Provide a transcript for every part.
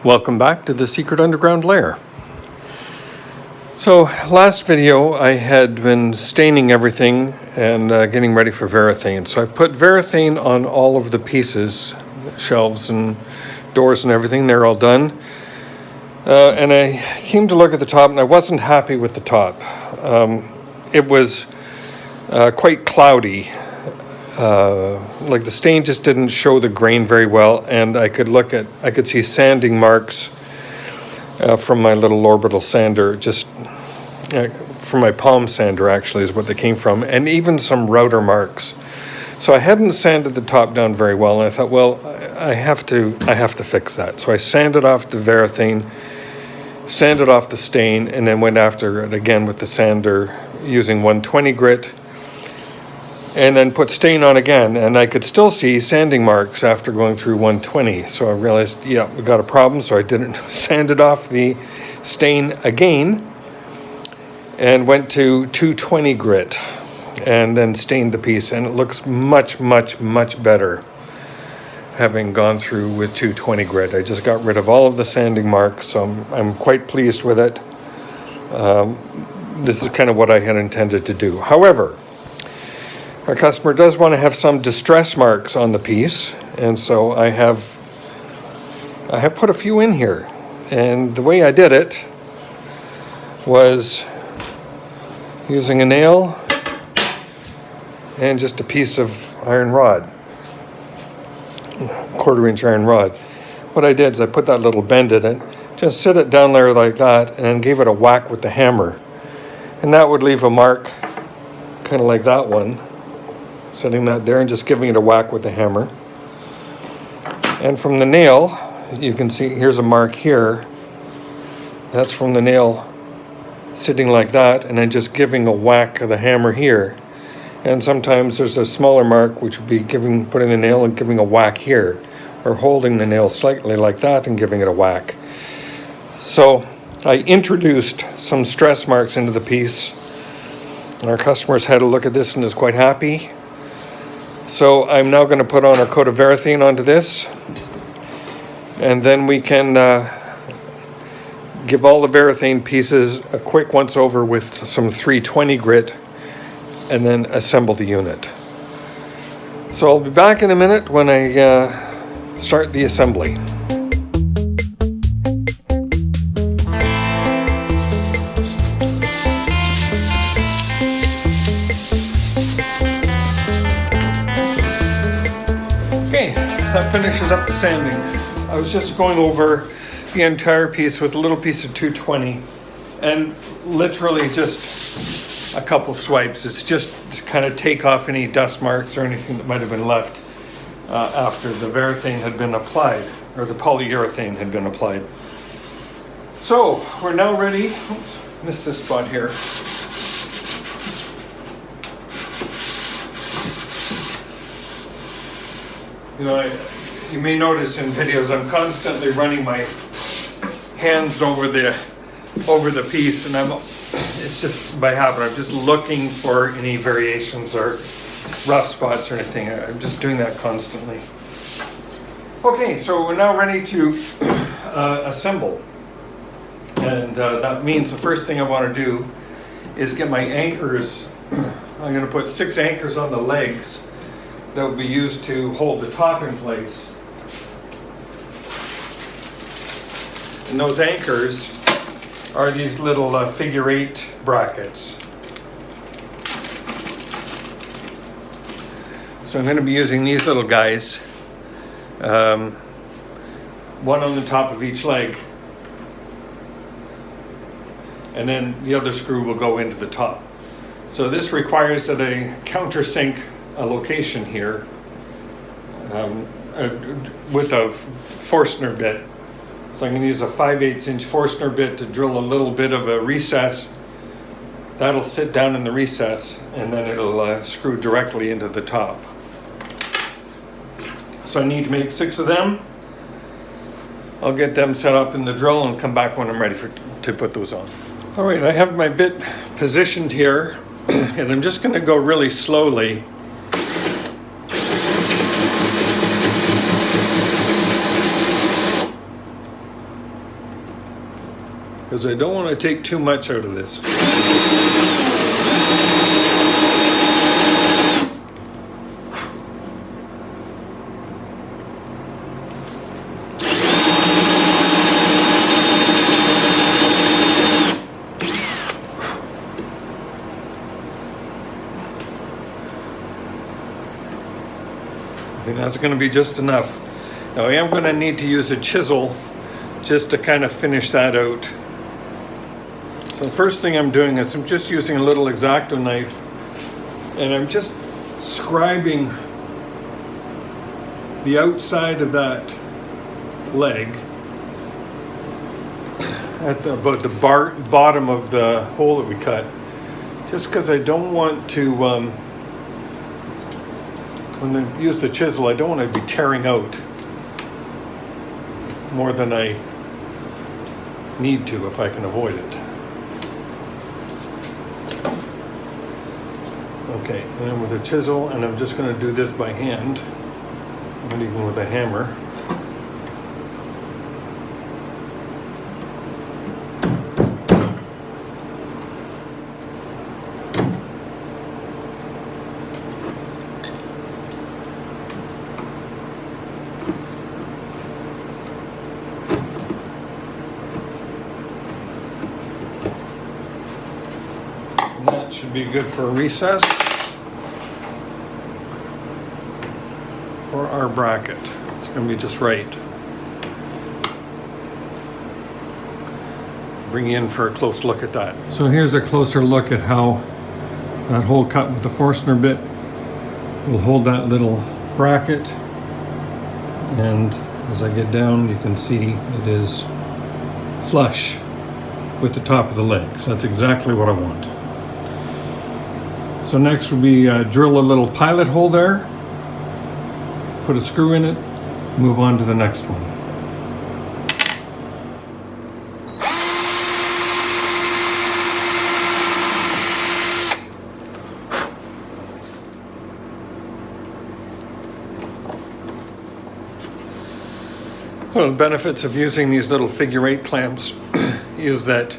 Welcome back to the Secret Underground Lair. So last video I had been staining everything and getting ready for Varathane. So I've put Varathane on all of the pieces, shelves and doors and everything. They're all done. And I came to look at the top and I wasn't happy with the top. It was quite cloudy. Like the stain just didn't show the grain very well, and I could see sanding marks from my little orbital sander, just from my palm sander actually is what they came from, and even some router marks. So I hadn't sanded the top down very well, and I thought, well, I have to fix that. So I sanded off the Varathane, sanded off the stain, and then went after it again with the sander using 120 grit. And then put stain on again, and I could still see sanding marks after going through 120. So I realized, yeah, we got a problem. So I didn't sand it off the stain again and went to 220 grit and then stained the piece. And it looks much, much, much better having gone through with 220 grit. I just got rid of all of the sanding marks, so I'm quite pleased with it. This is kind of what I had intended to do. However, our customer does want to have some distress marks on the piece, and so I have put a few in here. And the way I did it was using a nail and just a piece of iron rod, 1/4-inch iron rod. What I did is I put that little bend in it, just sit it down there like that, and then gave it a whack with the hammer. And that would leave a mark kind of like that one. Setting that there and just giving it a whack with the hammer. And from the nail, you can see here's a mark here. That's from the nail sitting like that, and then just giving a whack of the hammer here. And sometimes there's a smaller mark, which would be putting the nail and giving a whack here, or holding the nail slightly like that and giving it a whack. So I introduced some stress marks into the piece. Our customer's had a look at this and is quite happy. So I'm now going to put on our coat of Varathane onto this, and then we can give all the Varathane pieces a quick once over with some 320 grit, and then assemble the unit. So I'll be back in a minute when I start the assembly. That finishes up the sanding. I was just going over the entire piece with a little piece of 220 and literally just a couple swipes. It's just to kind of take off any dust marks or anything that might have been left after the Varathane had been applied, or the polyurethane had been applied. So we're now ready. Oops, missed this spot here. You know, you may notice in videos I'm constantly running my hands over the piece, and it's just by habit. I'm just looking for any variations or rough spots or anything. I'm just doing that constantly. Okay, so we're now ready to assemble, and that means the first thing I want to do is get my anchors. I'm going to put 6 anchors on the legs that will be used to hold the top in place. And those anchors are these little figure 8 brackets. So I'm going to be using these little guys, one on the top of each leg, and then the other screw will go into the top. So this requires that I countersink a location here with a Forstner bit. So I'm going to use a 5/8-inch Forstner bit to drill a little bit of a recess. That'll sit down in the recess, and then it'll screw directly into the top. So I need to make 6 of them. I'll get them set up in the drill and come back when I'm ready to put those on. All right, I have my bit positioned here, and I'm just going to go really slowly. because I don't want to take too much out of this. I think that's going to be just enough. Now I am going to need to use a chisel just to kind of finish that out. So the first thing I'm doing is I'm just using a little X-Acto knife, and I'm just scribing the outside of that leg at about the bottom of the hole that we cut, just because I don't want to, when I use the chisel, I don't want to be tearing out more than I need to if I can avoid it. Okay, and then with a chisel, and I'm just going to do this by hand, not even with a hammer. And that should be good for a recess for our bracket. It's going to be just right. Bring you in for a close look at that. So here's a closer look at how that hole cut with the Forstner bit will hold that little bracket. And as I get down, you can see it is flush with the top of the leg. So that's exactly what I want. So next will be drill a little pilot hole there, put a screw in it, move on to the next one. One of the benefits of using these little figure-8 clamps is that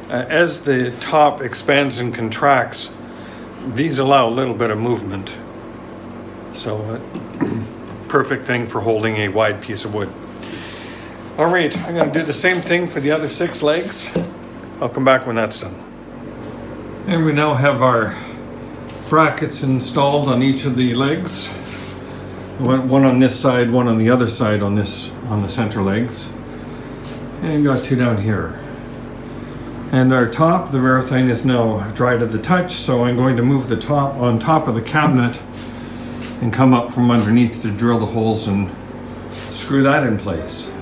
as the top expands and contracts, these allow a little bit of movement. So perfect thing for holding a wide piece of wood. All right, I'm going to do the same thing for the other 6 legs. I'll come back when that's done. And we now have our brackets installed on each of the legs. One on this side, one on the other side on the center legs. And got 2 down here. And our top, the Varathane, is now dry to the touch, so I'm going to move the top on top of the cabinet and come up from underneath to drill the holes and screw that in place.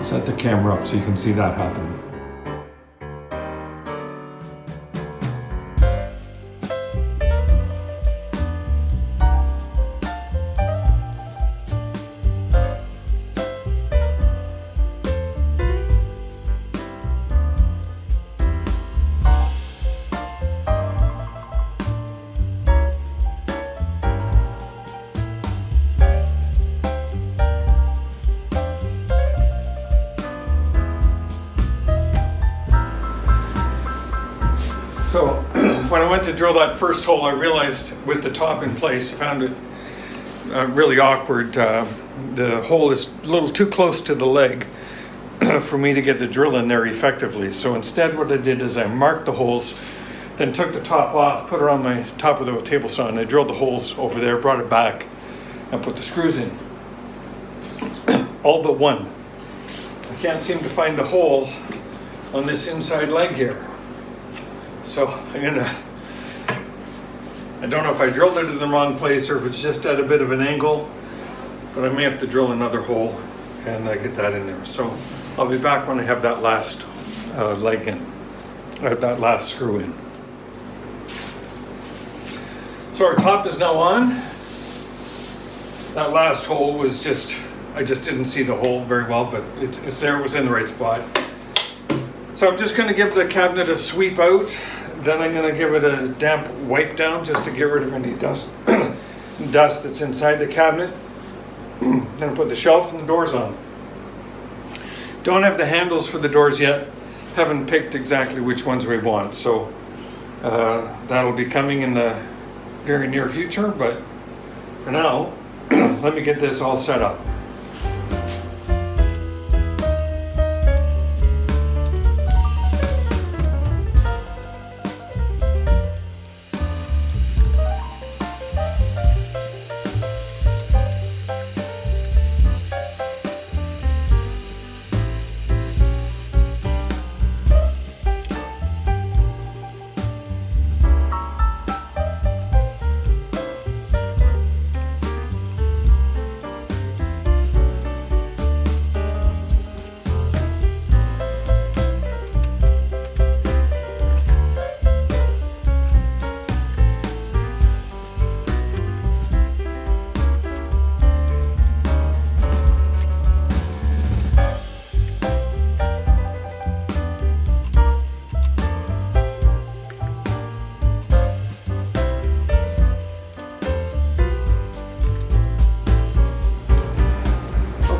Set the camera up so you can see that happen. So when I went to drill that first hole, I realized with the top in place, I found it really awkward. The hole is a little too close to the leg for me to get the drill in there effectively. So instead what I did is I marked the holes, then took the top off, put it on my top of the table saw, and I drilled the holes over there, brought it back, and put the screws in. All but one. I can't seem to find the hole on this inside leg here. So I don't know if I drilled it in the wrong place or if it's just at a bit of an angle, but I may have to drill another hole and get that in there. So I'll be back when I have that last leg in, or that last screw in. So our top is now on. That last hole was I just didn't see the hole very well, but it's there, it was in the right spot. So I'm just going to give the cabinet a sweep out, then I'm going to give it a damp wipe down just to get rid of any dust that's inside the cabinet. Then put the shelf and the doors on. Don't have the handles for the doors yet. haven't picked exactly which ones we want, so that'll be coming in the very near future, but for now, let me get this all set up.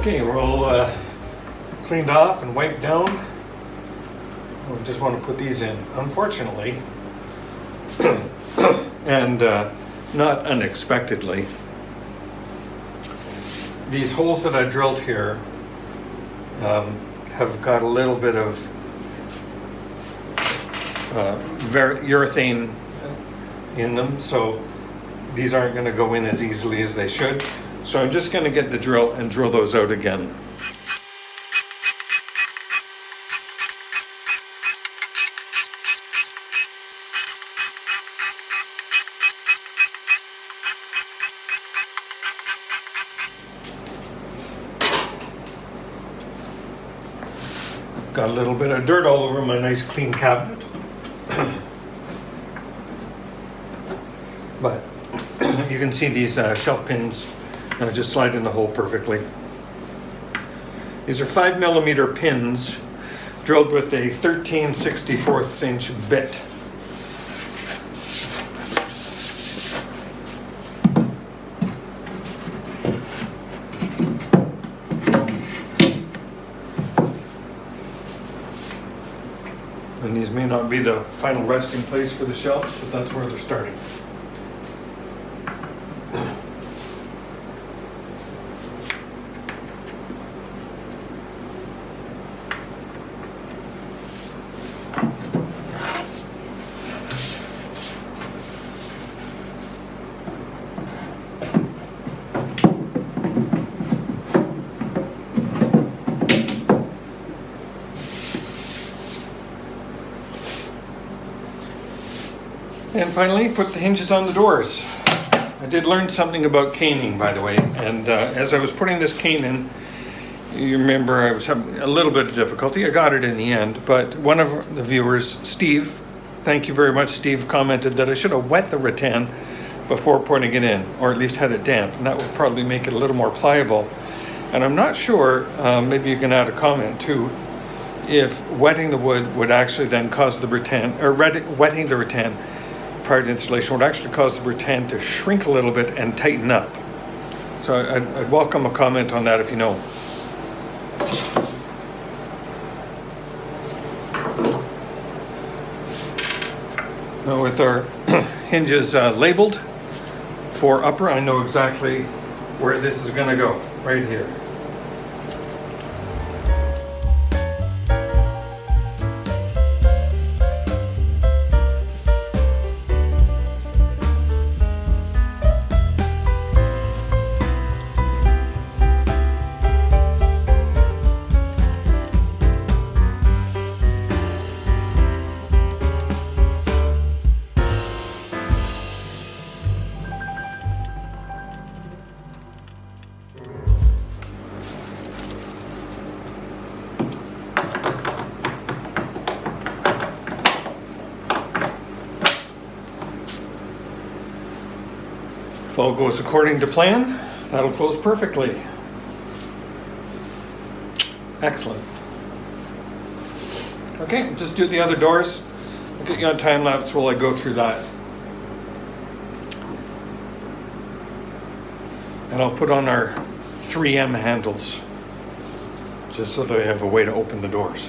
Okay, we're all cleaned off and wiped down. We just want to put these in. Unfortunately, and not unexpectedly, these holes that I drilled here have got a little bit of urethane in them, so these aren't going to go in as easily as they should. So I'm just going to get the drill and drill those out again. Got a little bit of dirt all over my nice clean cabinet. But you can see these shelf pins just slide in the hole perfectly. These are 5mm pins drilled with a 13/64 inch bit. And these may not be the final resting place for the shelves, but that's where they're starting. And finally, put the hinges on the doors. I did learn something about caning, by the way, and as I was putting this cane in, you remember I was having a little bit of difficulty. I got it in the end, but one of the viewers, Steve, thank you very much, Steve, commented that I should have wet the rattan before putting it in, or at least had it damp, and that would probably make it a little more pliable. And I'm not sure, maybe you can add a comment too, if wetting the wood would actually then cause the rattan, or wetting the rattan prior to installation would actually cause the rattan to shrink a little bit and tighten up. So I'd welcome a comment on that if you know. Now with our hinges labeled for upper, I know exactly where this is going to go, right here. If all goes according to plan, that'll close perfectly. Excellent. Okay, just do the other doors. I'll get you on time lapse while I go through that. And I'll put on our 3M handles, just so that I have a way to open the doors.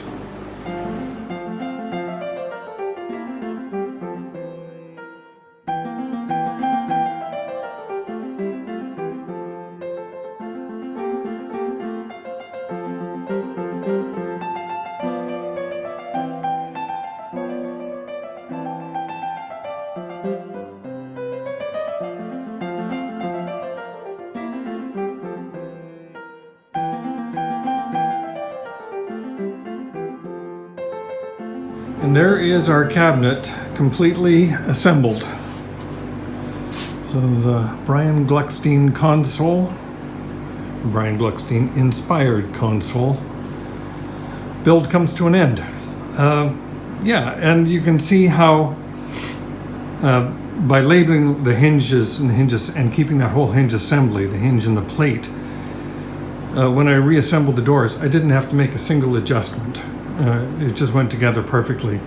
And there is our cabinet completely assembled. So the Brian Gluckstein console, Brian Gluckstein inspired console, build comes to an end. Yeah, and you can see how by labeling the hinges and keeping that whole hinge assembly, the hinge and the plate, when I reassembled the doors, I didn't have to make a single adjustment. It just went together perfectly.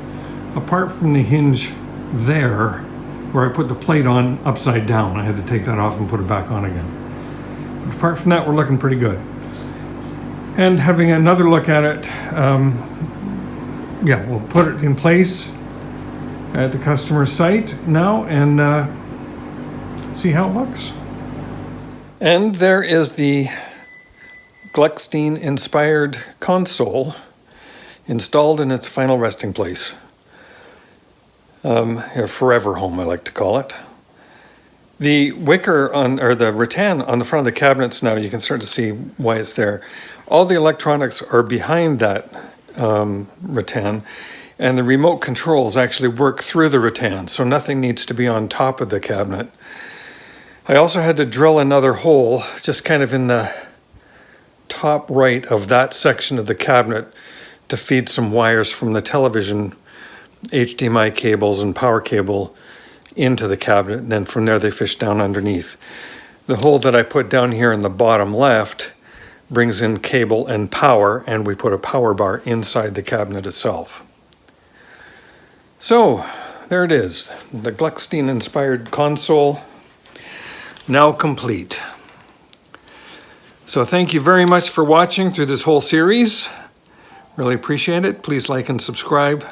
Apart from the hinge there, where I put the plate on upside down. I had to take that off and put it back on again. But apart from that, we're looking pretty good. And having another look at it, yeah, we'll put it in place at the customer site now and see how it looks. And there is the Gluckstein inspired console installed in its final resting place. A forever home, I like to call it. The wicker or the rattan on the front of the cabinets now, you can start to see why it's there. All the electronics are behind that rattan, and the remote controls actually work through the rattan, so nothing needs to be on top of the cabinet. I also had to drill another hole just kind of in the top right of that section of the cabinet to feed some wires from the television HDMI cables and power cable into the cabinet, and then from there they fish down underneath. The hole that I put down here in the bottom left brings in cable and power, and we put a power bar inside the cabinet itself. So there it is, the Gluckstein inspired console, now complete. So thank you very much for watching through this whole series. Really appreciate it. Please like and subscribe,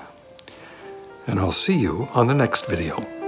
and I'll see you on the next video.